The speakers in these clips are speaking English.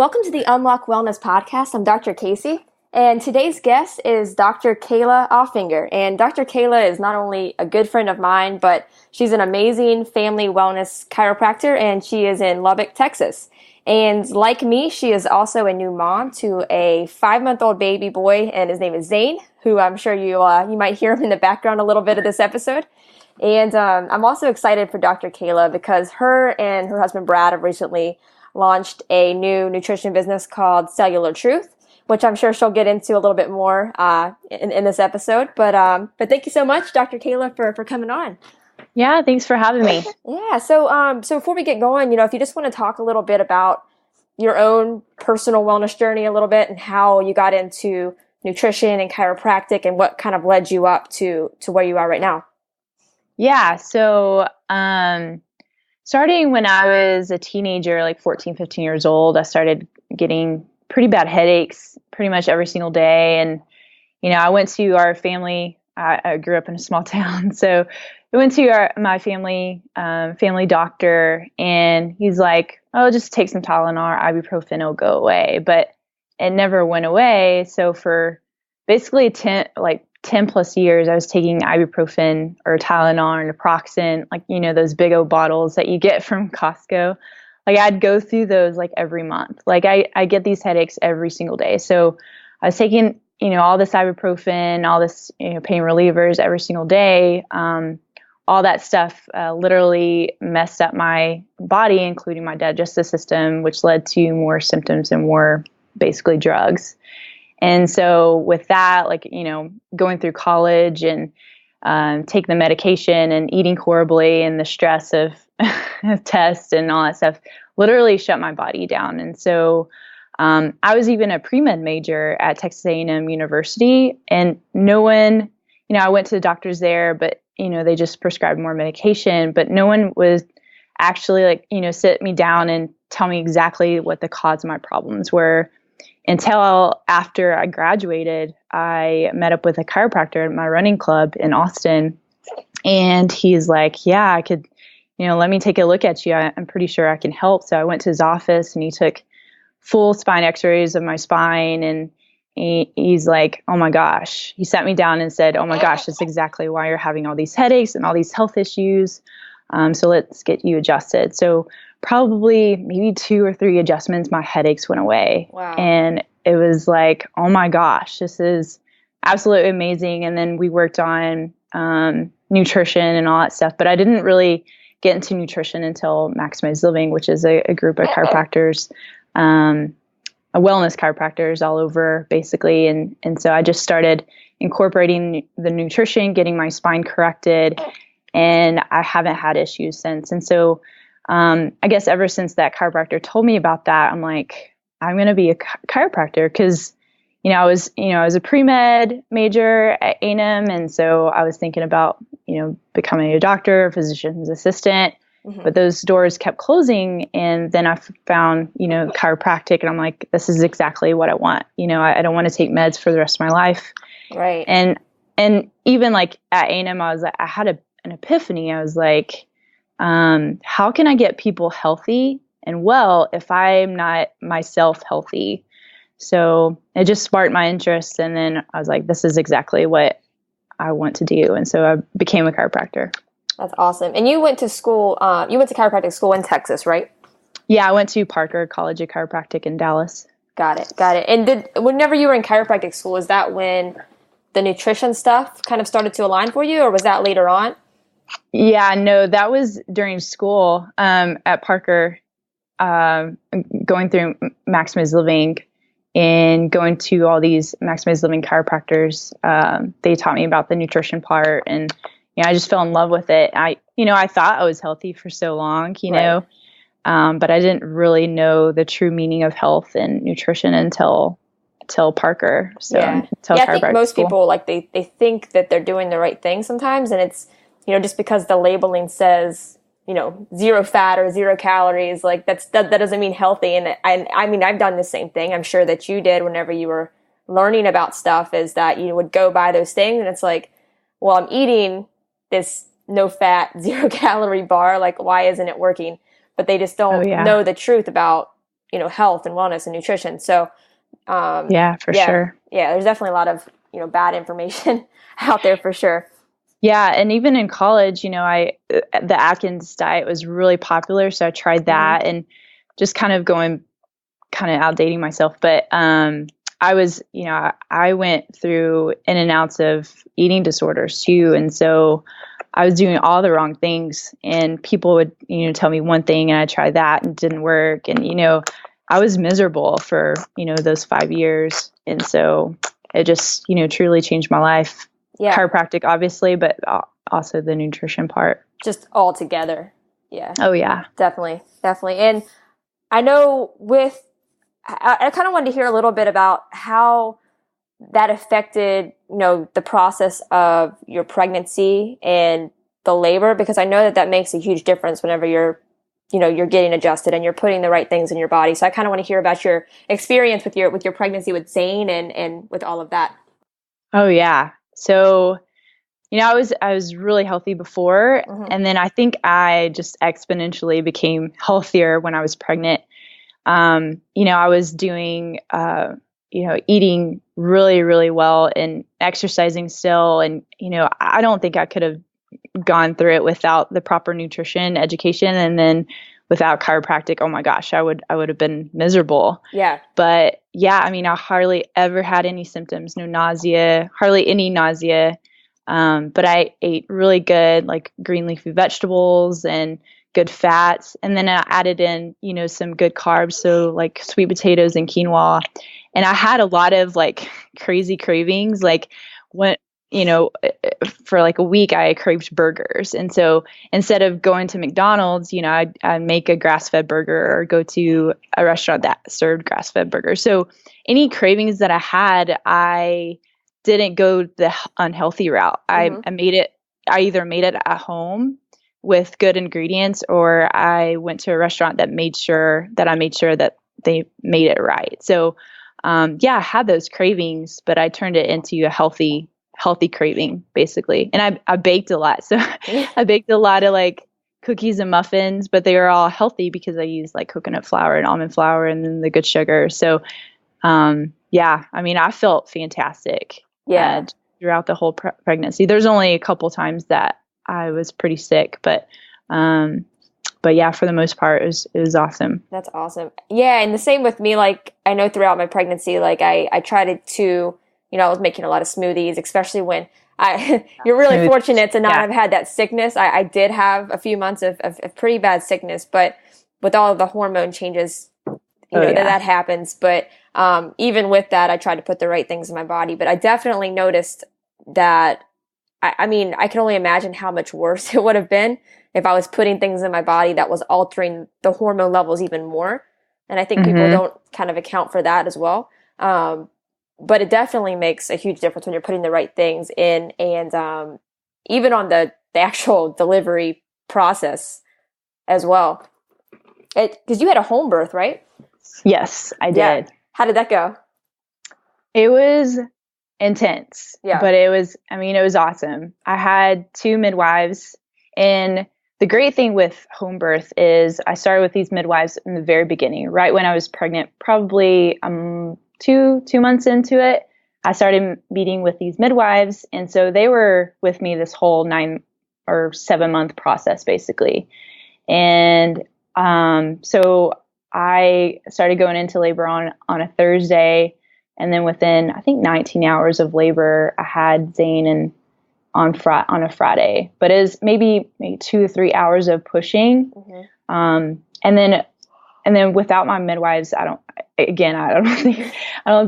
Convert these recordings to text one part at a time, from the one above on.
Welcome to the Unlock Wellness Podcast. I'm Dr. Kasey, and today's guest is Dr. Kayla Ahlfinger. And Dr. Kayla is not only a good friend of mine, but she's an amazing family wellness chiropractor, and she is in Lubbock, Texas. And like me, she is also a new mom to a 5-month-old baby boy, and his name is Zane, who I'm sure you might hear him in the background a little bit of this episode. And I'm also excited for Dr. Kayla because her and her husband Brad have recently launched a new nutrition business called Cellular Truth, which I'm sure she'll get into a little bit more in this episode. But thank you so much, Dr. Kayla, for coming on. Yeah, thanks for having me. Yeah. So before we get going, if you just want to talk a little bit about your own personal wellness journey a little bit and how you got into nutrition and chiropractic and what kind of led you up to where you are right now. Yeah. So, starting when I was a teenager, like 14, 15 years old, I started getting pretty bad headaches pretty much every single day. And, I went to our family. I grew up in a small town. So I went to my family doctor, and he's like, oh, just take some Tylenol or ibuprofen, it'll go away. But it never went away. So for basically 10 plus years, I was taking ibuprofen or Tylenol or naproxen, those big old bottles that you get from Costco. I'd go through those every month. I get these headaches every single day. So I was taking, all this ibuprofen, all this, pain relievers every single day. All that stuff literally messed up my body, including my digestive system, which led to more symptoms and more basically drugs. And so with that, going through college and taking the medication and eating horribly and the stress of tests and all that stuff literally shut my body down. And so I was even a pre-med major at Texas A&M University, and no one, I went to the doctors there, but, they just prescribed more medication, but no one was actually sit me down and tell me exactly what the cause of my problems were. Until after I graduated, I met up with a chiropractor at my running club in Austin. And he's like, yeah, I could, let me take a look at you. I'm pretty sure I can help. So I went to his office, and he took full spine x-rays of my spine. And he's like, oh my gosh. He sat me down and said, oh my gosh, that's exactly why you're having all these headaches and all these health issues. So let's get you adjusted. So probably maybe 2 or 3 adjustments, my headaches went away. Wow. And it was like, oh my gosh, this is absolutely amazing. And then we worked on nutrition and all that stuff. But I didn't really get into nutrition until Maximize Living, which is a group of chiropractors, wellness chiropractors all over, basically. And so I just started incorporating the nutrition, getting my spine corrected, and I haven't had issues since. And so I guess ever since that chiropractor told me about that, I'm like, I'm going to be a chiropractor because, I was a pre-med major at A&M. And so I was thinking about, becoming a doctor, a physician's assistant, but those doors kept closing. And then I found, chiropractic, and I'm like, this is exactly what I want. I don't want to take meds for the rest of my life. Right. And even at A&M, I had an epiphany. I was like, how can I get people healthy and well if I'm not myself healthy? So it just sparked my interest. And then I was like, this is exactly what I want to do. And so I became a chiropractor. That's awesome. And you went to school, you went to chiropractic school in Texas, right? Yeah, I went to Parker College of Chiropractic in Dallas. Got it. And whenever you were in chiropractic school, is that when the nutrition stuff kind of started to align for you, or was that later on? Yeah, no, that was during school at Parker, going through Maximize Living and going to all these Maximize Living chiropractors. They taught me about the nutrition part, and I just fell in love with it. I thought I was healthy for so long, Right. But I didn't really know the true meaning of health and nutrition until Parker. So yeah, I think most people they think that they're doing the right thing sometimes, and it's just because the labeling says 0 fat or 0 calories, that doesn't mean healthy. And I mean, I've done the same thing. I'm sure that you did whenever you were learning about stuff, is that you would go buy those things, and it's like, well, I'm eating this no fat, 0 calorie bar. Why isn't it working? But they just don't know the truth about health and wellness and nutrition. So, Yeah, for sure. Yeah, there's definitely a lot of, bad information out there for sure. Yeah. And even in college, the Atkins diet was really popular. So I tried that and just kind of outdating myself. But, I was, I went through in and outs of eating disorders too. And so I was doing all the wrong things, and people would, tell me one thing and I tried that and it didn't work. And, I was miserable for, those 5 years. And so it just, truly changed my life. Yeah. Chiropractic, obviously, but also the nutrition part. Just all together. Yeah. Oh, yeah. Definitely. And I know I kind of wanted to hear a little bit about how that affected, the process of your pregnancy and the labor, because I know that makes a huge difference whenever you're getting adjusted and you're putting the right things in your body. So I kind of want to hear about your experience with your pregnancy with Zane and with all of that. Oh, yeah. So, I was really healthy before, and then I think I just exponentially became healthier when I was pregnant. I was doing, eating really, really well and exercising still. And, I don't think I could have gone through it without the proper nutrition education. And then without chiropractic, oh my gosh, I would have been miserable. Yeah. But yeah, I hardly ever had any symptoms, no nausea, hardly any nausea. But I ate really good, like green leafy vegetables and good fats. And then I added in, some good carbs. So like sweet potatoes and quinoa. And I had a lot of like crazy cravings. Like when, for like a week, I craved burgers. And so instead of going to McDonald's, I'd make a grass-fed burger or go to a restaurant that served grass-fed burgers. So any cravings that I had, I didn't go the unhealthy route. I either made it at home with good ingredients, or I went to a restaurant that made sure that they made it right. So, I had those cravings, but I turned it into a healthy craving basically. And I baked a lot. So I baked a lot of like cookies and muffins, but they were all healthy because I used like coconut flour and almond flour and then the good sugar. So, I felt fantastic. Yeah. Throughout the whole pregnancy. There's only a couple times that I was pretty sick, but yeah, for the most part, it was awesome. That's awesome. Yeah. And the same with me. Like, I know throughout my pregnancy, like I tried to, I was making a lot of smoothies, especially when you're really fortunate to not have had that sickness. I did have a few months of pretty bad sickness, but with all of the hormone changes, that happens. But even with that, I tried to put the right things in my body. But I definitely noticed that, I can only imagine how much worse it would have been if I was putting things in my body that was altering the hormone levels even more. And I think people don't kind of account for that as well. But it definitely makes a huge difference when you're putting the right things in, and even on the actual delivery process as well. Because you had a home birth, right? Yes, I did. Yeah. How did that go? It was intense, but it was awesome. I had 2 midwives, and the great thing with home birth is I started with these midwives in the very beginning, right when I was pregnant, probably 2 months into it. I started meeting with these midwives, and so they were with me this whole 9 or 7 month process basically. And so I started going into labor on a Thursday, and then within I think 19 hours of labor, I had Zane on a Friday. But it was maybe 2 or 3 hours of pushing, and then without my midwives, I don't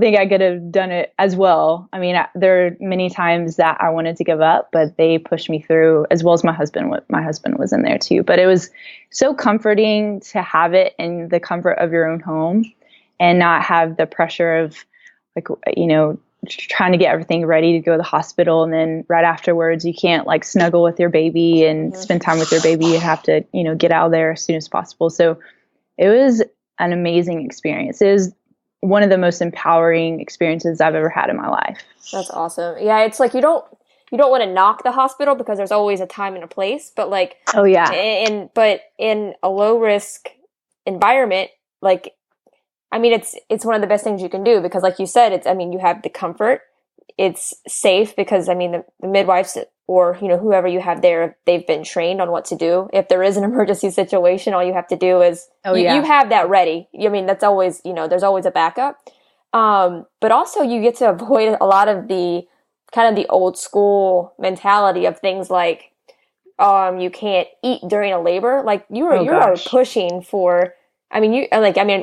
think I could have done it as well. There are many times that I wanted to give up, but they pushed me through, as well as my husband. My husband was in there too. But it was so comforting to have it in the comfort of your own home and not have the pressure of trying to get everything ready to go to the hospital. And then right afterwards, you can't like snuggle with your baby and spend time with your baby. You have to, get out of there as soon as possible. So it was an amazing experience. It was one of the most empowering experiences I've ever had in my life. That's awesome. Yeah, it's like you don't want to knock the hospital because there's always a time and a place, but like but in a low risk environment, like I mean, it's one of the best things you can do because, like you said, I mean, you have the comfort. It's safe because, I mean, the midwives or, whoever you have there, they've been trained on what to do. If there is an emergency situation, all you have to do is, you have that ready. I mean, that's always, there's always a backup. But also you get to avoid a lot of the kind of the old school mentality of things like, you can't eat during a labor. Like you are pushing for, I mean,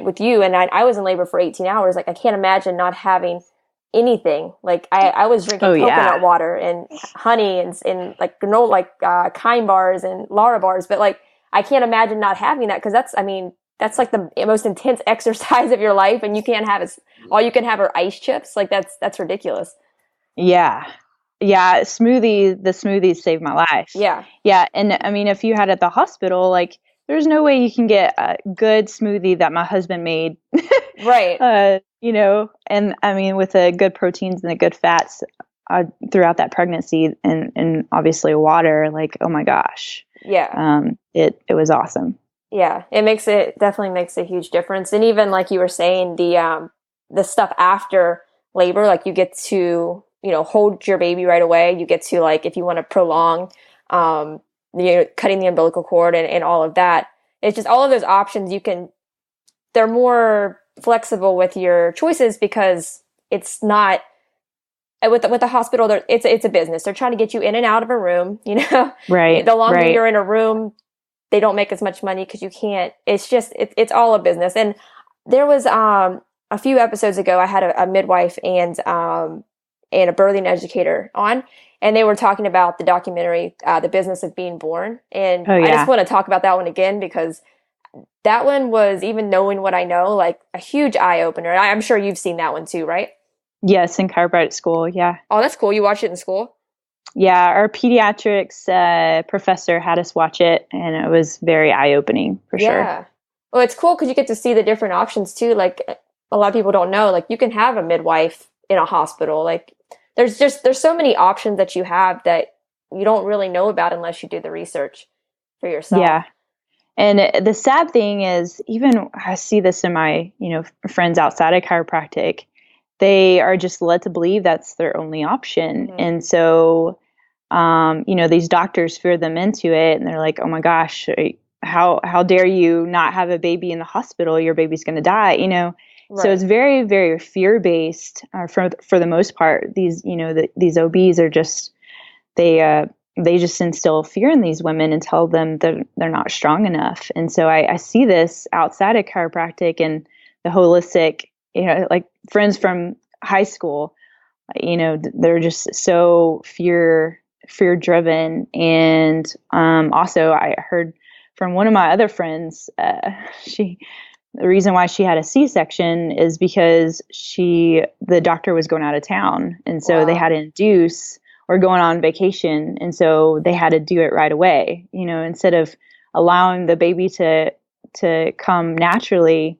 with you and I was in labor for 18 hours. Like I can't imagine not having anything. Like I was drinking coconut water and honey and like granola, like Kind bars and Lara bars. But like, I can't imagine not having that. Cause that's like the most intense exercise of your life. And you can't have all you can have are ice chips. Like that's ridiculous. Yeah. Yeah. The smoothies saved my life. Yeah. Yeah. And I mean, if you had at the hospital, like there's no way you can get a good smoothie that my husband made. Right. And I mean, with the good proteins and the good fats throughout that pregnancy and obviously water, like, oh my gosh. Yeah. It was awesome. Yeah. It definitely makes a huge difference. And even like you were saying, the stuff after labor, like you get to, hold your baby right away. You get to, like, if you want to prolong, cutting the umbilical cord and all of that. It's just all of those options they're more flexible with your choices because it's not with the hospital. It's a business. They're trying to get you in and out of a room, Right. The longer you're in a room, they don't make as much money because you can't, it's all a business. And there was, a few episodes ago, I had a midwife and a birthing educator on, and they were talking about the documentary, The Business of Being Born. And I just want to talk about that one again because that one was, even knowing what I know, like a huge eye opener. I'm sure you've seen that one too, right? Yes, in chiropractic school. Yeah. Oh, that's cool. You watched it in school? Yeah, our pediatrics professor had us watch it, and it was very eye opening for sure. Yeah. Well, it's cool because you get to see the different options too. Like a lot of people don't know, like you can have a midwife in a hospital. Like there's so many options that you have that you don't really know about unless you do the research for yourself. Yeah. And the sad thing is, even I see this in my, friends outside of chiropractic, they are just led to believe that's their only option. Mm-hmm. And so, these doctors fear them into it, and they're like, oh my gosh, how dare you not have a baby in the hospital? Your baby's going to die, Right. So it's very, very fear-based for the most part. These, these OBs are just, they just instill fear in these women and tell them that they're not strong enough. And so I see this outside of chiropractic and the holistic, like friends from high school, they're just so fear driven. And also I heard from one of my other friends, the reason why she had a C-section is because the doctor was going out of town. And so they had to induce or going on vacation. And so they had to do it right away, instead of allowing the baby to come naturally,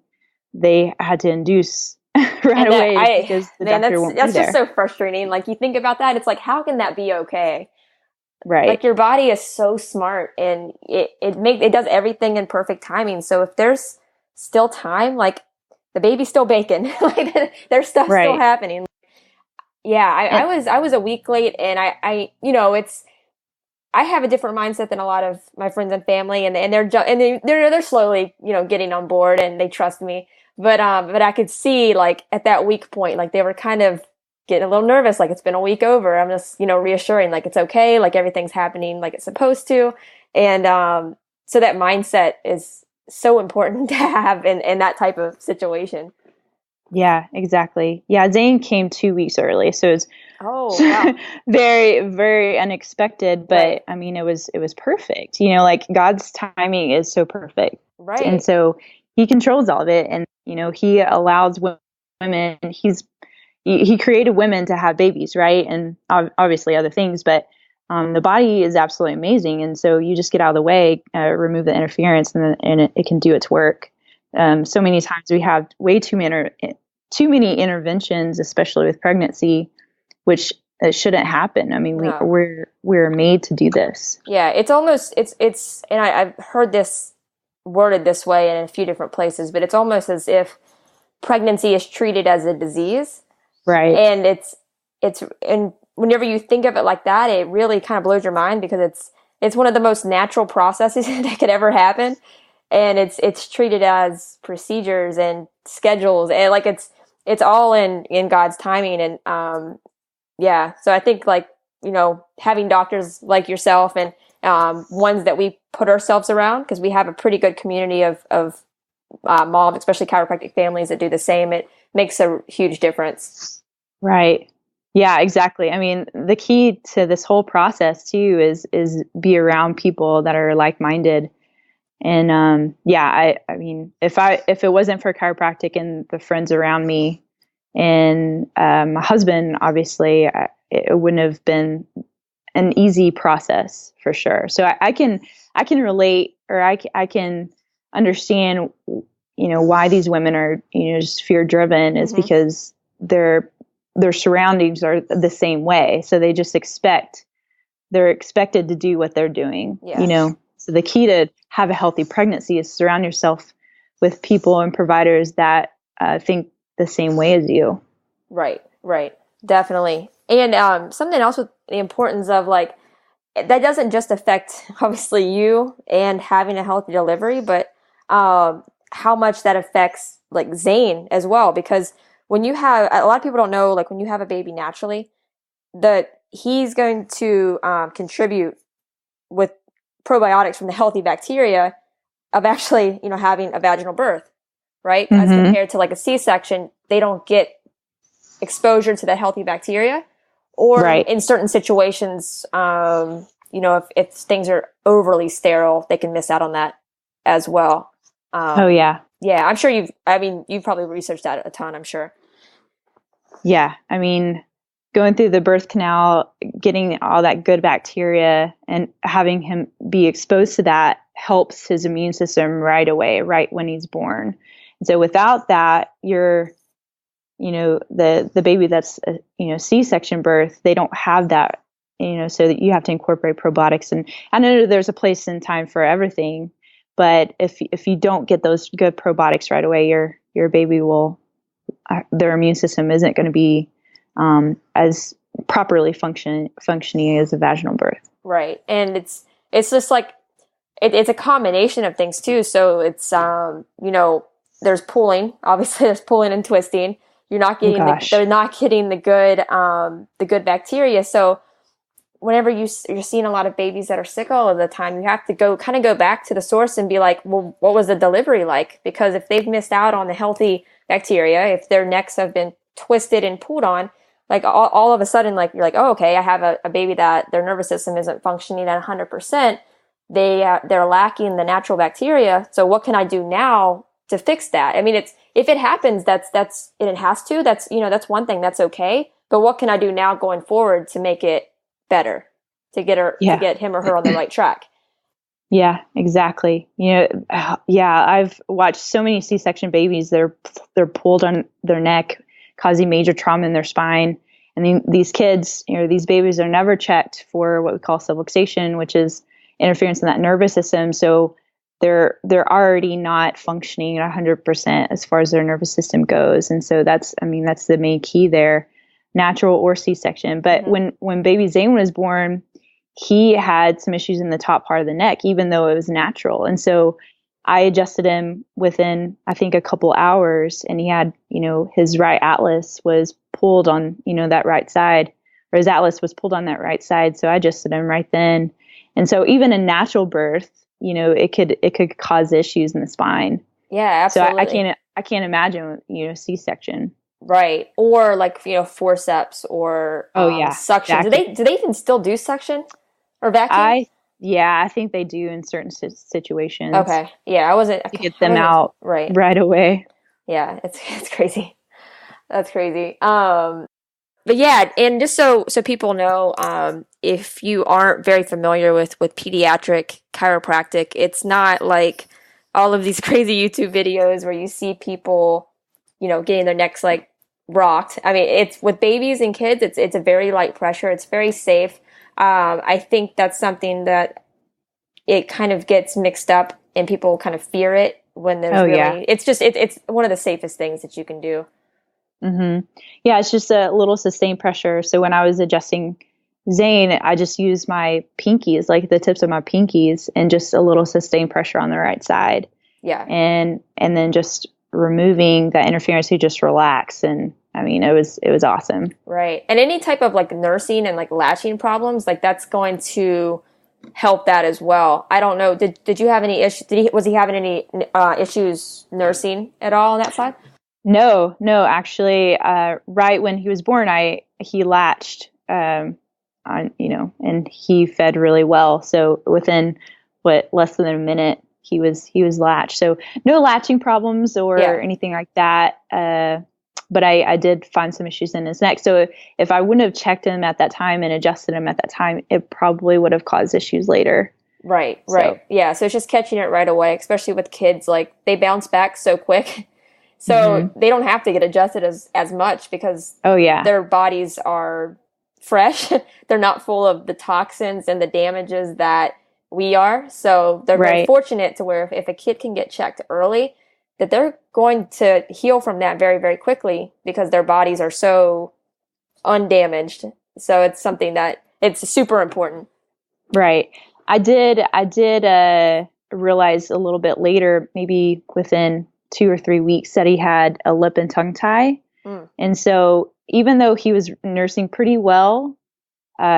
they had to induce right away because the doctor won't be there. That's just so frustrating. Like you think about that, it's like, how can that be okay? Right. Like your body is so smart and it does everything in perfect timing. So if there's still time, like the baby's still baking, like there's stuff still happening. Yeah, I was a week late, and I have a different mindset than a lot of my friends and family, and they're slowly getting on board and they trust me. But I could see like at that weak point, like they were kind of getting a little nervous, like it's been a week over. I'm just reassuring, like it's okay, like everything's happening like it's supposed to, and so that mindset is so important to have in that type of situation. Yeah, exactly. Yeah, Zane came 2 weeks early, so it's very, very unexpected. But right. I mean, it was perfect. Like God's timing is so perfect, right? And so He controls all of it, and He allows women. He created women to have babies, right? And obviously other things, but the body is absolutely amazing, and so you just get out of the way, remove the interference, and it can do its work. So many times we have way too many interventions, especially with pregnancy, which it shouldn't happen. I mean, we're made to do this. Yeah, it's almost and I've heard this worded this way in a few different places, but it's almost as if pregnancy is treated as a disease. Right. And and whenever you think of it like that, it really kind of blows your mind, because it's one of the most natural processes that could ever happen. And it's treated as procedures and schedules, and like it's all in God's timing. And yeah, so I think, like, having doctors like yourself, and ones that we put ourselves around, because we have a pretty good community of moms, especially chiropractic families, that do the same. It makes a huge difference. Right. Yeah, exactly. I mean, the key to this whole process too is be around people that are like-minded. And yeah, I mean, if it wasn't for chiropractic and the friends around me and my husband, obviously, it wouldn't have been an easy process for sure. So I can relate, or I can understand, why these women are, just fear driven, is because their surroundings are the same way. So they just they're expected to do what they're doing, So the key to have a healthy pregnancy is surround yourself with people and providers that think the same way as you. Right. Definitely. And something else with the importance of, like, that doesn't just affect, obviously, you and having a healthy delivery, but how much that affects, like, Zane as well. Because when you have, a lot of people don't know, like, when you have a baby naturally, that he's going to contribute with probiotics from the healthy bacteria of actually, having a vaginal birth, right? As compared to, like, a C-section, they don't get exposure to the healthy bacteria, or in certain situations, if things are overly sterile, they can miss out on that as well. Oh yeah. Yeah, I'm sure you've probably researched that a ton, I'm sure. Yeah. I mean, going through the birth canal, getting all that good bacteria and having him be exposed to that helps his immune system right away, right when he's born. And so without that, the baby that's C-section birth, they don't have that, so that you have to incorporate probiotics. And I know there's a place and time for everything, but if you don't get those good probiotics right away, your baby their immune system isn't going to be as properly functioning as a vaginal birth. Right. And it's just like, it's a combination of things too. So it's, there's pulling, obviously there's pulling and twisting. You're not getting, they're not getting the good bacteria. So whenever you're seeing a lot of babies that are sick all of the time, you have to go back to the source and be like, well, what was the delivery like? Because if they've missed out on the healthy bacteria, if their necks have been twisted and pulled on, like all of a sudden, like, you're like, oh, okay, I have a baby that their nervous system isn't functioning at 100%. They're lacking the natural bacteria. So what can I do now to fix that? I mean, if it happens, it has to, that's one thing, that's okay. But what can I do now going forward to make it better, to get him or her on the right track? Yeah, exactly. I've watched so many C-section babies. They're pulled on their neck, causing major trauma in their spine. And then these kids, these babies are never checked for what we call subluxation, which is interference in that nervous system. So they're already not functioning at 100% as far as their nervous system goes. And so that's the main key there, natural or C-section. But when baby Zane was born, he had some issues in the top part of the neck, even though it was natural. And so I adjusted him within, I think, a couple hours, and he had, his right atlas was pulled on, that right side, or his atlas was pulled on that right side. So I adjusted him right then. And so even a natural birth, it could cause issues in the spine. Yeah, absolutely. So I can't imagine, C-section. Right. Or like, forceps or suction. Exactly. Do they even still do suction or vacuum? I think they do in certain situations. Okay. Yeah, to get them out right away. Yeah, it's crazy. That's crazy. But yeah, and just so people know, if you aren't very familiar with pediatric chiropractic, it's not like all of these crazy YouTube videos where you see people, getting their necks like rocked. I mean, it's with babies and kids, it's a very light pressure. It's very safe. I think that's something that it kind of gets mixed up and people kind of fear it when there's Oh, really, yeah. it's one of the safest things that you can do. Mm-hmm. Yeah, it's just a little sustained pressure. So when I was adjusting Zane, I just used my pinkies, like the tips of my pinkies, and just a little sustained pressure on the right side. Yeah. And then just removing that interference, you just relax. And I mean, it was awesome. Right. And any type of like nursing and like latching problems, like that's going to help that as well. I don't know. Did you have any issues? Was he having any issues nursing at all on that side? No, actually, right when he was born, he latched, on, and he fed really well. So within less than a minute, he was latched. So no latching problems or anything like that. But I did find some issues in his neck. So if I wouldn't have checked him at that time and adjusted him at that time, it probably would have caused issues later. Right. Yeah. So it's just catching it right away, especially with kids. Like they bounce back so quick. So they don't have to get adjusted as much because their bodies are fresh. They're not full of the toxins and the damages that we are. So they're very fortunate to where if a kid can get checked early, that they're going to heal from that very, very quickly because their bodies are so undamaged. So it's something that it's super important. Right. I did realize a little bit later, maybe within 2 or 3 weeks, that he had a lip and tongue tie. And so even though he was nursing pretty well,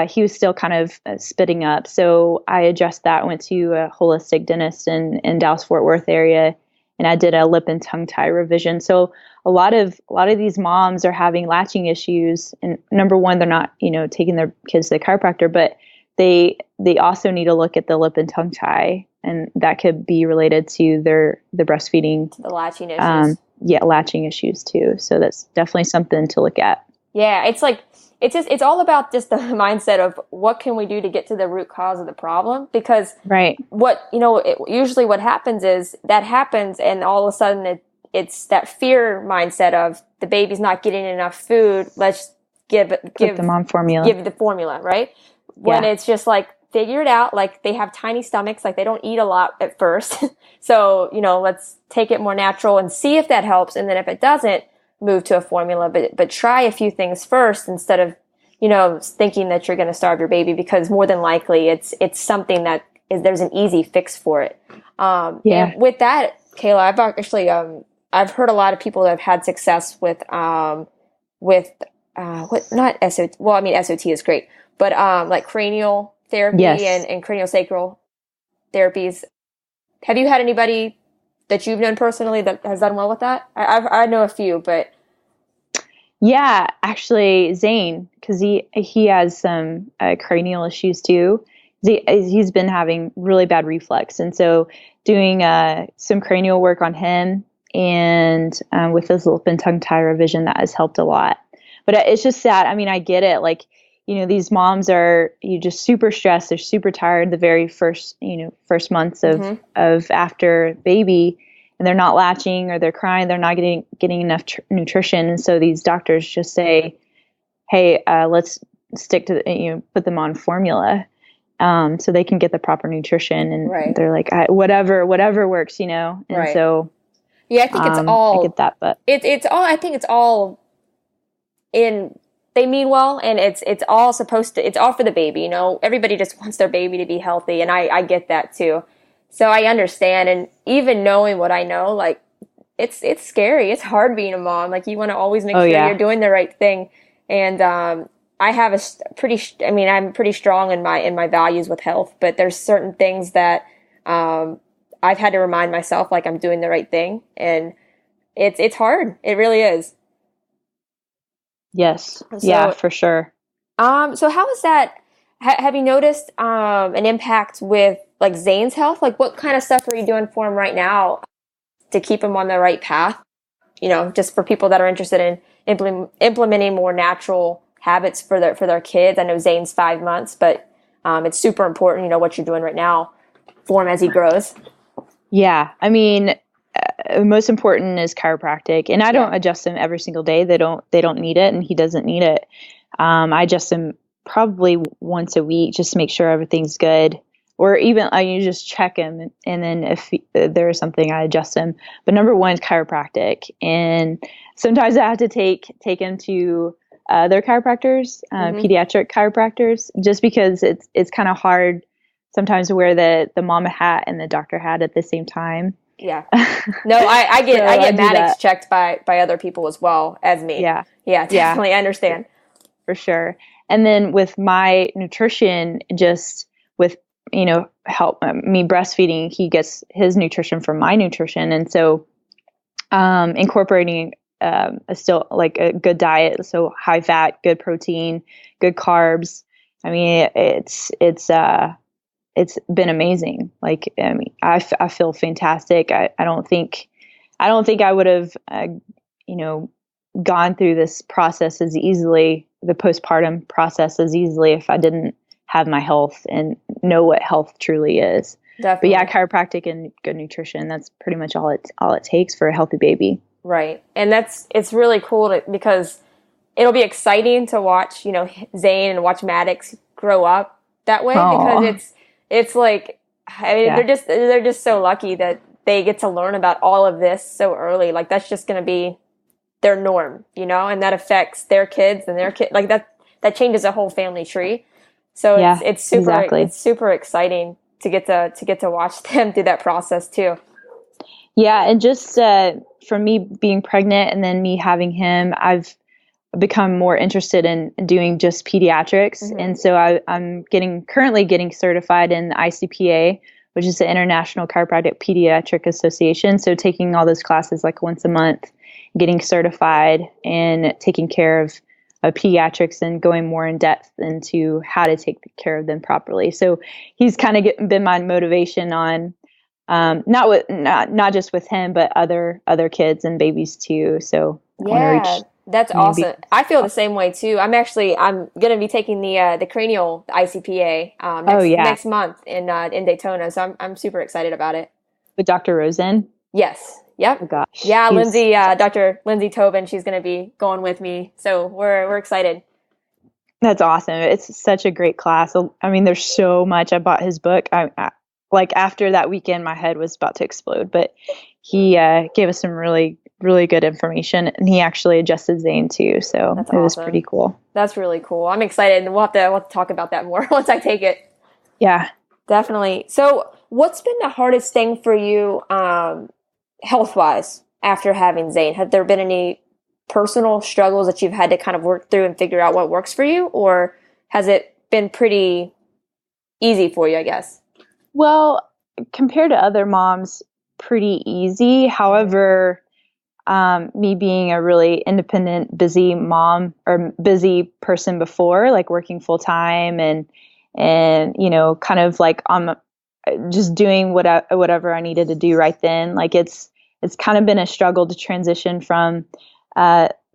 he was still kind of spitting up. So I addressed that, went to a holistic dentist in Dallas-Fort Worth area, and I did a lip and tongue tie revision. So a lot of these moms are having latching issues. And number one, they're not, taking their kids to the chiropractor, but they also need to look at the lip and tongue tie, and that could be related to the breastfeeding, the latching issues. Latching issues too. So that's definitely something to look at. Yeah, it's all about just the mindset of what can we do to get to the root cause of the problem, because usually what happens is that happens, and all of a sudden it's that fear mindset of the baby's not getting enough food. Let's give them on formula. Give the formula, right? When it's just like, figure it out. Like they have tiny stomachs, like they don't eat a lot at first. So, let's take it more natural and see if that helps. And then if it doesn't, move to a formula, but try a few things first instead of, thinking that you're going to starve your baby, because more than likely it's something that there's an easy fix for it. And with that, Kayla, I've actually, I've heard a lot of people that have had success with not SOT. Well, I mean, SOT is great, but, like cranial therapy and craniosacral therapies. Have you had anybody that you've known personally that has done well with that? I know a few, but yeah, actually Zane, because he has some cranial issues too. He's been having really bad reflux, and so doing some cranial work on him and with his lip and tongue tie revision, that has helped a lot. But it's just sad. I mean, I get it. Like, these moms are just super stressed. They're super tired the very first months of after baby, and they're not latching, or they're crying. They're not getting enough nutrition. And so these doctors just say, hey, let's stick to, put them on formula, so they can get the proper nutrition. And they're like, whatever works, And so, yeah, I think it's all, I get that, but I think it's all they mean well, and it's all it's all for the baby. Everybody just wants their baby to be healthy. And I get that too. So I understand. And even knowing what I know, like it's scary. It's hard being a mom. Like you want to always make sure you're doing the right thing. And, I have I'm pretty strong in my values with health, but there's certain things that, I've had to remind myself, like I'm doing the right thing. And it's hard. It really is. Yes. Yeah, for sure. So how is that? Have you noticed an impact with like Zane's health? Like what kind of stuff are you doing for him right now to keep him on the right path? Just for people that are interested in implementing more natural habits for their kids. I know Zane's 5 months, but it's super important, what you're doing right now for him as he grows. Yeah. I mean, most important is chiropractic, and I don't adjust him every single day. They don't need it, and he doesn't need it. I adjust him probably once a week just to make sure everything's good. or even you just check him, and then if there is something, I adjust him. But number one is chiropractic, and sometimes I have to take him to their chiropractors, pediatric chiropractors, just because it's kind of hard sometimes to wear the mama hat and the doctor hat at the same time. Yeah. No, I get So I get do Maddox that. checked by other people as well as me. Yeah. Yeah, definitely. Yeah, I understand. for sure. And then with my nutrition, just with, help me breastfeeding, he gets his nutrition from my nutrition. And so, incorporating, still like a good diet. So high fat, good protein, good carbs. I mean, it's been amazing. Like, I mean, I feel fantastic. I don't think I would have, gone through this process as easily, the postpartum process as easily, if I didn't have my health and know what health truly is. Definitely. But yeah, chiropractic and good nutrition, that's pretty much all it takes for a healthy baby. Right. And it's really cool because it'll be exciting to watch, Zane and watch Maddox grow up that way. Aww. Because it's like, I mean, Yeah. they're just so lucky that they get to learn about all of this so early. Like, that's just going to be their norm, and that affects their kids and their kid. Like, that changes a whole family tree. So Yeah, it's super exactly. It's super exciting to get to watch them through that process too. Yeah, and just from me being pregnant and then me having him, I've become more interested in doing just pediatrics. And so I'm currently getting certified in the ICPA, which is the International Chiropractic Pediatric Association. So taking all those classes like once a month, getting certified and taking care of pediatrics and going more in depth into how to take care of them properly. So he's kind of been my motivation on not just with him, but other kids and babiys too. So yeah, that's awesome. I feel the same way too. I'm going to be taking the cranial ICPA next month in Daytona. So I'm super excited about it. With Dr. Rosen? Yes. Yep. Oh gosh. Yeah, Lindsay, Dr. Lindsay Tobin, she's going to be going with me. So we're excited. That's awesome. It's such a great class. I mean, there's so much. I bought his book. I like after that weekend, my head was about to explode, but he gave us some really, really good information, and he actually adjusted Zane too. So it was pretty cool. That's really cool. I'm excited, and we'll have to talk about that more once I take it. Yeah, definitely. So what's been the hardest thing for you health-wise after having Zane? Have there been any personal struggles that you've had to kind of work through and figure out what works for you, or has it been pretty easy for you, I guess? Well, compared to other moms, pretty easy. However, me being a really independent, busy mom or busy person before, like working full time and kind of like I'm just doing whatever I needed to do right then. Like it's kind of been a struggle to transition from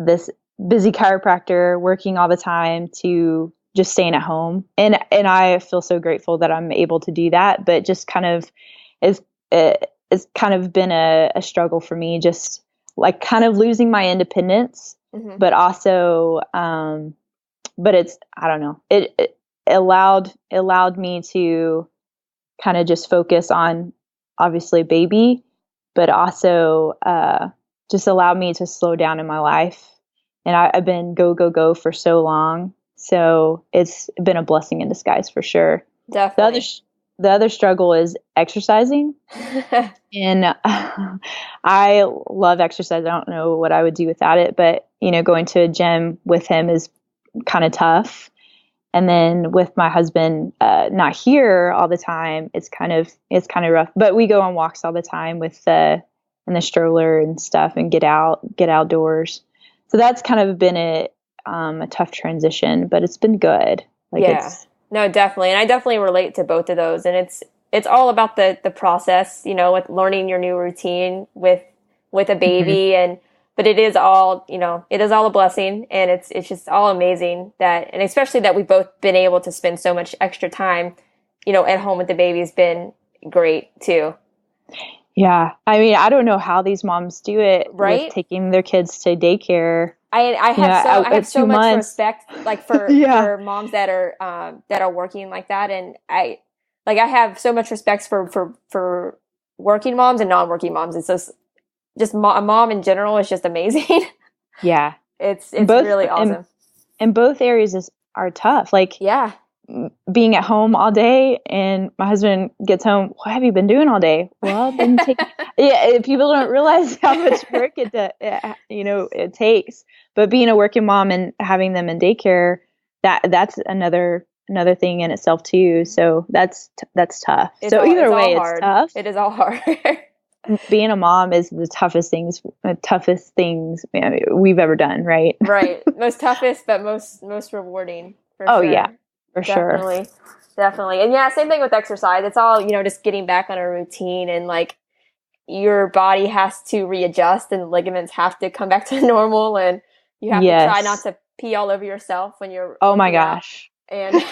this busy chiropractor working all the time to just staying at home. And I feel so grateful that I'm able to do that, but just kind of it's kind of been a struggle for me, just like kind of losing my independence, but also, but it's, I don't know, it allowed me to kind of just focus on obviously baby, but also, just allowed me to slow down in my life. And I've been go for so long. So it's been a blessing in disguise for sure. Definitely. The other struggle is exercising. And I love exercise. I don't know what I would do without it, but going to a gym with him is kind of tough. And then with my husband not here all the time, it's kind of rough. But we go on walks all the time with in the stroller and stuff, and get outdoors. So that's kind of been a tough transition, but it's been good. No, definitely. And I definitely relate to both of those. And it's all about the process, with learning your new routine with a baby. But it is all a blessing, and it's just all amazing and especially that we've both been able to spend so much extra time, at home with the baby has been great too. Yeah. I mean, I don't know how these moms do it, right? With taking their kids to daycare. I have so much respect, like for yeah. for moms that are working like that, and like I have so much respect for working moms and non-working moms. It's just a mom in general is just amazing. Yeah. It's both really awesome. And both areas are tough. Like Yeah. being at home all day, and my husband gets home. What have you been doing all day? Well, I've been taking. Yeah, people don't realize how much work it takes. But being a working mom and having them in daycare, that's another thing in itself too. So that's tough. So either way, it's tough. It is all hard. Being a mom is the toughest things we've ever done, right? Right. Most toughest, but most rewarding. Oh, sure. Yeah. For definitely, sure. Definitely. And yeah, same thing with exercise. It's all, just getting back on a routine, and like your body has to readjust and ligaments have to come back to normal, and you have to try not to pee all over yourself when you're oh my gosh. And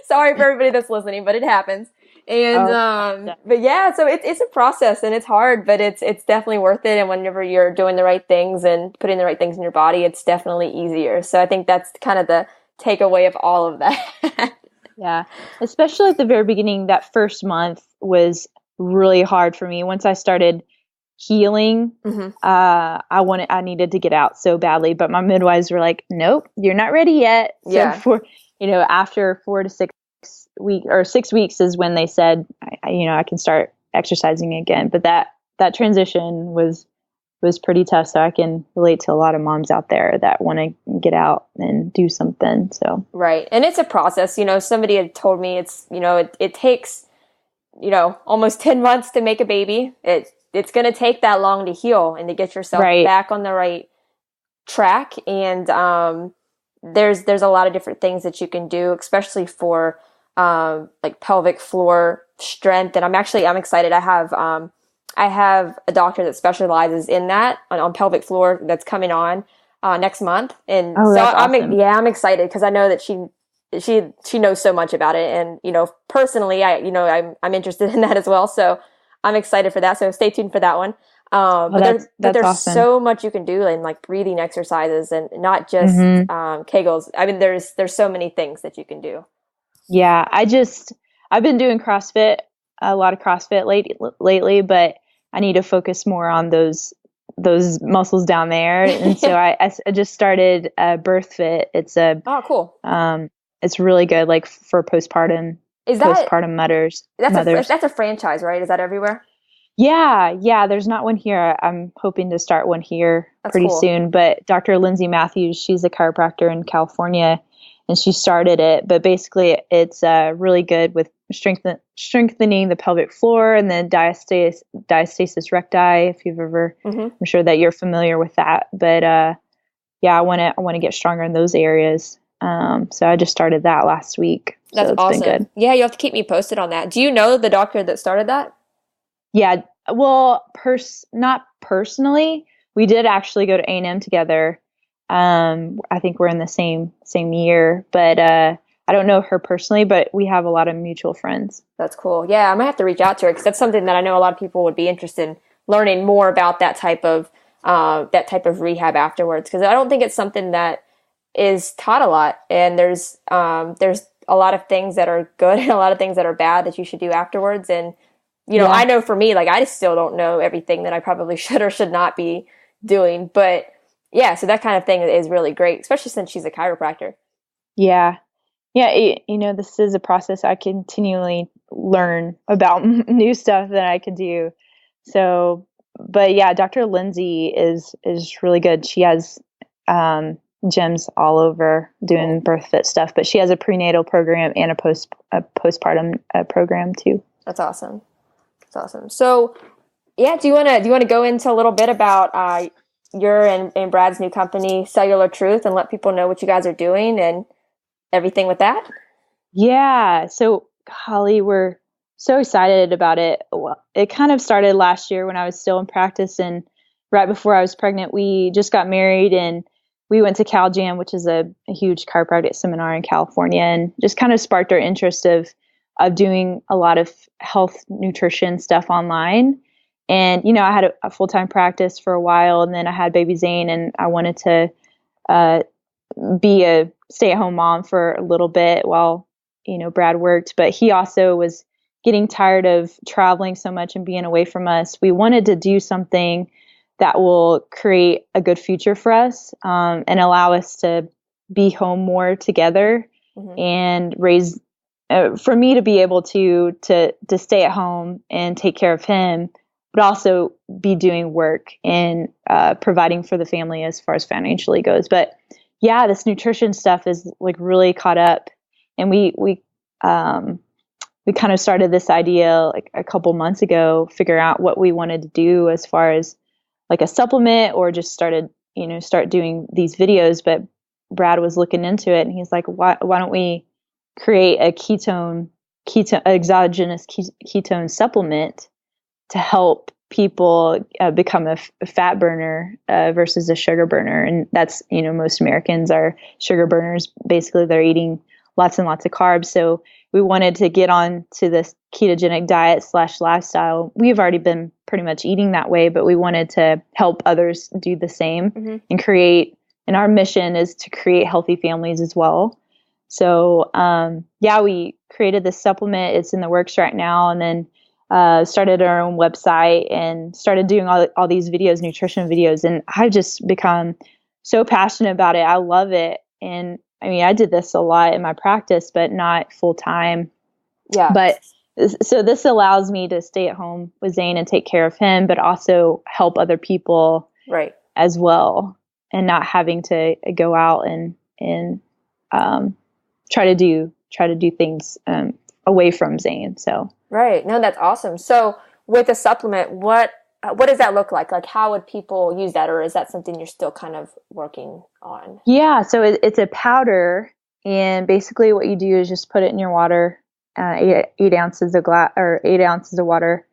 sorry for everybody that's listening, but it happens. And but yeah, so it's a process and it's hard, but it's definitely worth it. And whenever you're doing the right things and putting the right things in your body, it's definitely easier. So I think that's kind of the takeaway of all of that. Yeah. Especially at the very beginning, that first month was really hard for me. Once I started healing, I needed to get out so badly, but my midwives were like, nope, you're not ready yet. So after 4 to 6 weeks or 6 weeks is when they said, I can start exercising again. But that transition was pretty tough. So I can relate to a lot of moms out there that want to get out and do something. So. Right. And it's a process, somebody had told me it's, it takes, almost 10 months to make a baby. It's going to take that long to heal and to get yourself back on the right track. And there's a lot of different things that you can do, especially for like pelvic floor strength. And I'm excited. I have a doctor that specializes in that on pelvic floor that's coming on next month. And so awesome. I'm excited because I know that she knows so much about it. And, personally, I'm interested in that as well. So I'm excited for that. So stay tuned for that one. But there's awesome. So much you can do in like breathing exercises and not just Kegels. I mean, there's so many things that you can do. Yeah. I've been doing CrossFit, a lot of CrossFit lately, but I need to focus more on those muscles down there. And so I just started Birth Fit. It's cool. It's really good, like for postpartum mothers. That's a franchise, right? Is that everywhere? Yeah. There's not one here. I'm hoping to start one here pretty soon. But Dr. Lindsay Matthews, she's a chiropractor in California, and she started it. But basically, it's really good with strengthening the pelvic floor and then diastasis recti. If you've ever, I'm sure that you're familiar with that. But I want to get stronger in those areas. So I just started that last week. That's awesome. Been good. Yeah, you have to keep me posted on that. Do you know the doctor that started that? Yeah. Well, not personally. We did actually go to A&M together. I think we're in the same year, but I don't know her personally, but we have a lot of mutual friends. That's cool. Yeah, I might have to reach out to her because that's something that I know a lot of people would be interested in learning more about that type of rehab afterwards. Because I don't think it's something that is taught a lot, and there's a lot of things that are good and a lot of things that are bad that you should do afterwards. And I know for me, like I just still don't know everything that I probably should or should not be doing, but yeah, so that kind of thing is really great, especially since she's a chiropractor. Yeah. This is a process. I continually learn about new stuff that I could do. So, but yeah, Dr. Lindsay is really good. She has gyms all over doing birth fit stuff, but she has a prenatal program and a postpartum program too. That's awesome. So, yeah, do you want to go into a little bit about your and Brad's new company, Cellular Truth, and let people know what you guys are doing and everything with that? Yeah. So, Holly, we're so excited about it. Well, it kind of started last year when I was still in practice, and right before I was pregnant, we just got married and we went to CalJam, which is a huge chiropractic seminar in California, and just kind of sparked our interest of doing a lot of health nutrition stuff online. And, I had a full-time practice for a while, and then I had baby Zane, and I wanted to be a stay-at-home mom for a little bit while Brad worked, but he also was getting tired of traveling so much and being away from us. We wanted to do something that will create a good future for us, and allow us to be home more together, and raise, for me to be able to stay at home and take care of him, but also be doing work and providing for the family as far as financially goes. But yeah, this nutrition stuff is like really caught up, and we kind of started this idea like a couple months ago, figure out what we wanted to do as far as like a supplement, or just start doing these videos. But Brad was looking into it, and he's like, why don't we create a exogenous ketone supplement to help people become a fat burner versus a sugar burner. And that's, most Americans are sugar burners. Basically, they're eating lots and lots of carbs. So we wanted to get on to this ketogenic diet / lifestyle. We've already been pretty much eating that way, but we wanted to help others do the same and create, and our mission is to create healthy families as well. So, we created this supplement. It's in the works right now. And then started our own website and started doing all these videos, nutrition videos. And I've just become so passionate about it. I love it. And I mean, I did this a lot in my practice, but not full time. Yeah. But so this allows me to stay at home with Zane and take care of him, but also help other people as well, and not having to go out and try to do things away from Zane. So. Right. No, that's awesome. So with a supplement, what does that look like? Like, how would people use that? Or is that something you're still kind of working on? Yeah. So it's a powder, and basically what you do is just put it in your water, 8 ounces of 8 ounces of water,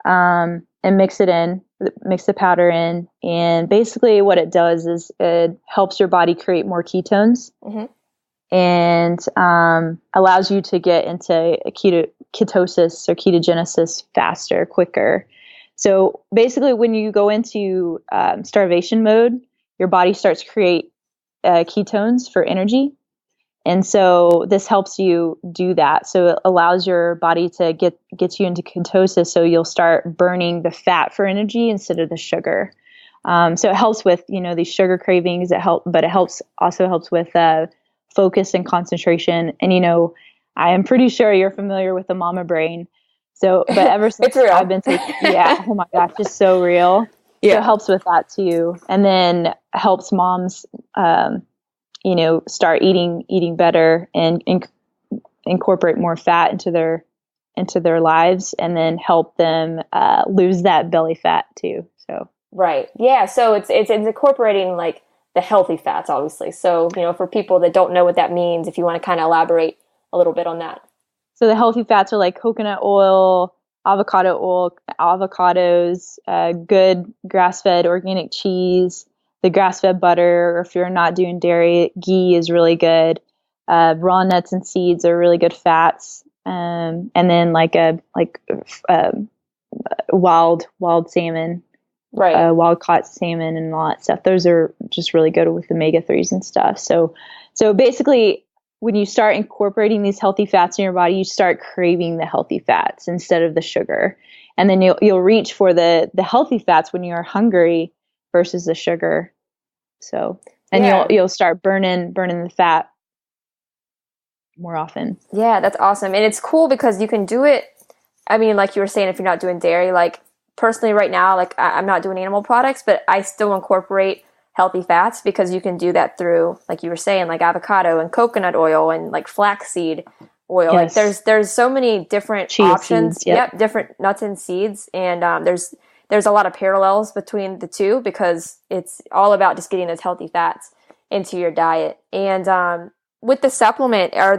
and mix the powder in. And basically what it does is it helps your body create more ketones. And allows you to get into ketosis or ketogenesis faster, quicker. So basically, when you go into starvation mode, your body starts to create ketones for energy. And so this helps you do that. So it allows your body to get you into ketosis, so you'll start burning the fat for energy instead of the sugar. So it helps with, these sugar cravings. But it also helps with focus and concentration. And, I am pretty sure you're familiar with the mama brain. So, but ever since I've been taking, oh my gosh, it's so real. Yeah. So it helps with that too. And then helps moms, start eating better and incorporate more fat into their lives, and then help them lose that belly fat too. So. Right. Yeah. So it's incorporating like the healthy fats, obviously. So, for people that don't know what that means, if you want to kind of elaborate a little bit on that. So the healthy fats are like coconut oil, avocados, good grass-fed organic cheese, the grass-fed butter, or if you're not doing dairy, ghee is really good. Raw nuts and seeds are really good fats. And then wild salmon. Right. Wild caught salmon and all that stuff. Those are just really good with omega-3s and stuff. So basically, when you start incorporating these healthy fats in your body, you start craving the healthy fats instead of the sugar. And then you'll reach for the healthy fats when you're hungry versus the sugar. So, and you'll start burning the fat more often. Yeah, that's awesome. And it's cool because you can do it. I mean, like you were saying, if you're not doing dairy, like personally right now, like I'm not doing animal products, but I still incorporate healthy fats because you can do that through, like you were saying, like avocado and coconut oil and like flaxseed oil. Yes. Like there's so many different options. Seeds, yep. Different nuts and seeds. And there's a lot of parallels between the two because it's all about just getting those healthy fats into your diet. And with the supplement, I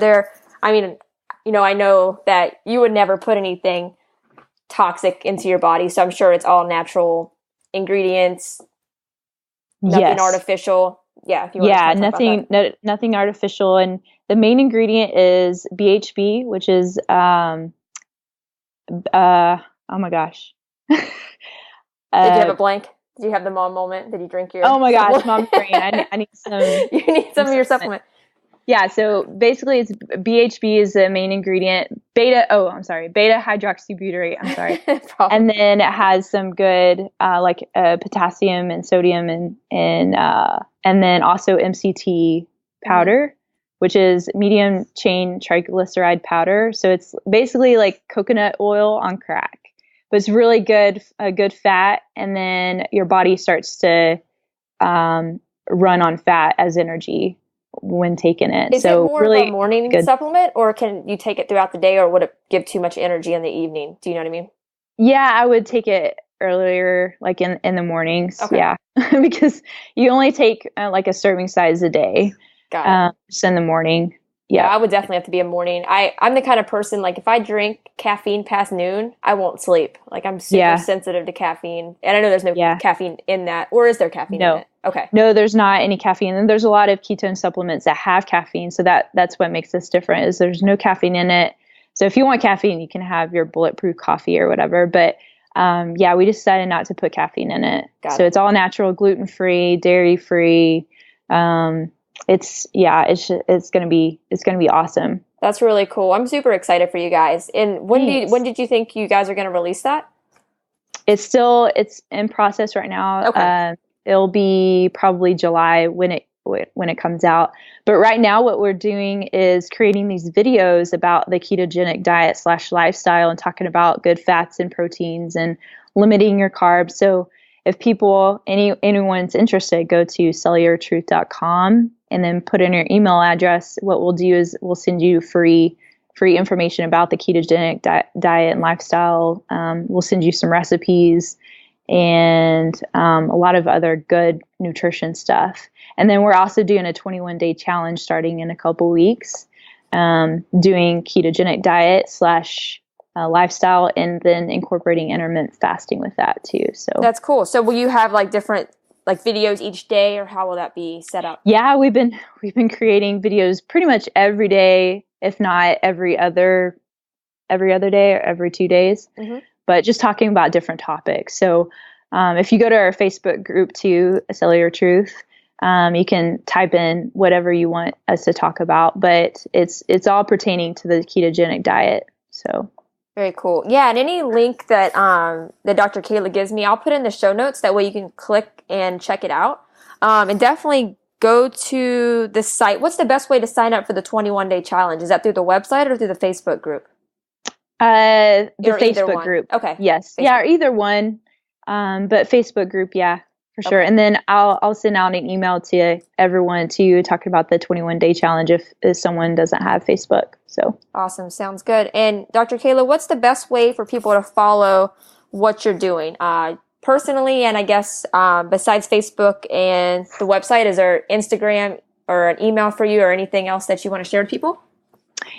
know that you would never put anything toxic into your body, so I'm sure it's all natural ingredients. Nothing artificial. Yeah. If you want nothing artificial. And the main ingredient is BHB, which is, oh my gosh. Did you have a blank? Did you have the mom moment? Did you drink your? Oh my gosh, mom brain. I need some. You need some of your supplement. Yeah, so basically it's BHB is the main ingredient. Beta hydroxybutyrate, I'm sorry. Problem. And then it has some good potassium and sodium and then also MCT powder, which is medium chain triglyceride powder. So it's basically like coconut oil on crack. But it's really good, a good fat, and then your body starts to run on fat as energy when taking it. Is it more really of a morning good supplement, or can you take it throughout the day, or would it give too much energy in the evening? Do you know what I mean? Yeah, I would take it earlier, like in the mornings. Okay. Yeah, because you only take like a serving size a day. Got it. Just in the morning. Yeah, Yeah. I would definitely have to be a morning. I'm the kind of person, like if I drink caffeine past noon, I won't sleep. Like I'm super Yeah. sensitive to caffeine. And I know there's no Yeah. caffeine in that. Or is there caffeine in No. it? Okay. No, there's not any caffeine. And there's a lot of ketone supplements that have caffeine. So that's what makes this different is there's no caffeine in it. So if you want caffeine, you can have your bulletproof coffee or whatever. But yeah, we decided not to put caffeine in it. Got it. It's all natural, gluten-free, dairy-free. It's gonna be awesome. That's really cool. I'm super excited for you guys. And when did you think you guys are going to release that? It's in process right now. Okay. It'll be probably July when it comes out. But right now, what we're doing is creating these videos about the ketogenic diet / lifestyle and talking about good fats and proteins and limiting your carbs. So if anyone's interested, go to cellulartruth.com and then put in your email address. What we'll do is we'll send you free information about the ketogenic diet and lifestyle. We'll send you some recipes and a lot of other good nutrition stuff. And then we're also doing a 21-day challenge starting in a couple weeks, doing ketogenic diet / lifestyle, and then incorporating intermittent fasting with that too. So that's cool. So will you have like different like videos each day, or how will that be set up? Yeah, we've been creating videos pretty much every day, if not every other day or every 2 days. Mm-hmm. But just talking about different topics. So if you go to our Facebook group too, Cellular Truth, you can type in whatever you want us to talk about, but it's all pertaining to the ketogenic diet. So very cool. Yeah, and any link that that Dr. Kayla gives me, I'll put in the show notes. That way you can click and check it out. And definitely go to the site. What's the best way to sign up for the 21-day challenge? Is that through the website or through the Facebook group? The Facebook group. Okay. Yes. Facebook. Yeah, or either one. But Facebook group, yeah, for sure. Okay. And then I'll send out an email to everyone too, talking about the 21-day challenge if someone doesn't have Facebook. So awesome. Sounds good. And Dr. Kayla, what's the best way for people to follow what you're doing? Personally, and I guess besides Facebook and the website, is there Instagram or an email for you or anything else that you want to share with people?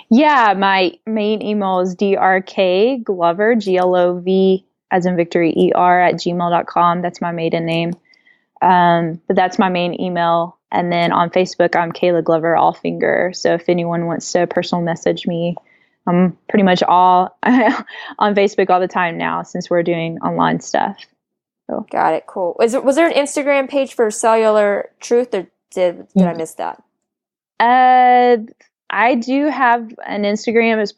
Yeah, my main email is drkaseyajohnson, Glov as in Victory ER @gmail.com. That's my maiden name. But that's my main email. And then on Facebook, I'm Kayla Ahlfinger. So if anyone wants to personal message me, I'm pretty much all on Facebook all the time now since we're doing online stuff. So. Got it. Cool. Was there an Instagram page for Cellular Truth, or did I miss that? I do have an Instagram as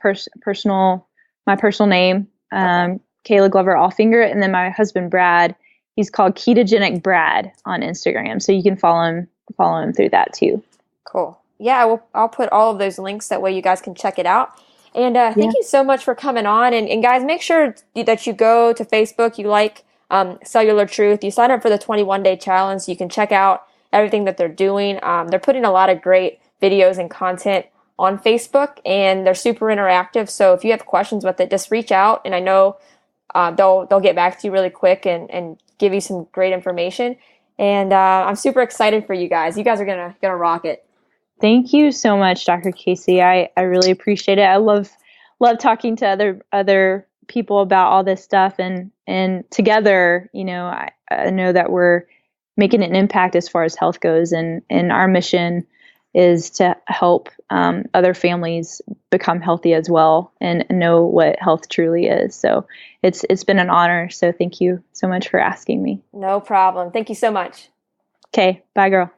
my personal name, Kayla Ahlfinger, and then my husband Brad. He's called Ketogenic Brad on Instagram, so you can follow him through that too. Cool. Yeah, I'll put all of those links. That way you guys can check it out. And thank you so much for coming on. And guys, make sure that you go to Facebook. You like Cellular Truth. You sign up for the 21-day challenge. So you can check out everything that they're doing. They're putting a lot of great videos and content on Facebook, and they're super interactive. So if you have questions with it, just reach out, and I know they'll get back to you really quick and give you some great information. And I'm super excited for you guys. You guys are gonna rock it. Thank you so much, Dr. Kasey. I really appreciate it. I love talking to other people about all this stuff, and together, I know that we're making an impact as far as health goes, and our mission is to help other families become healthy as well and know what health truly is. So it's been an honor. So thank you so much for asking me. No problem. Thank you so much. Okay. Bye, girl.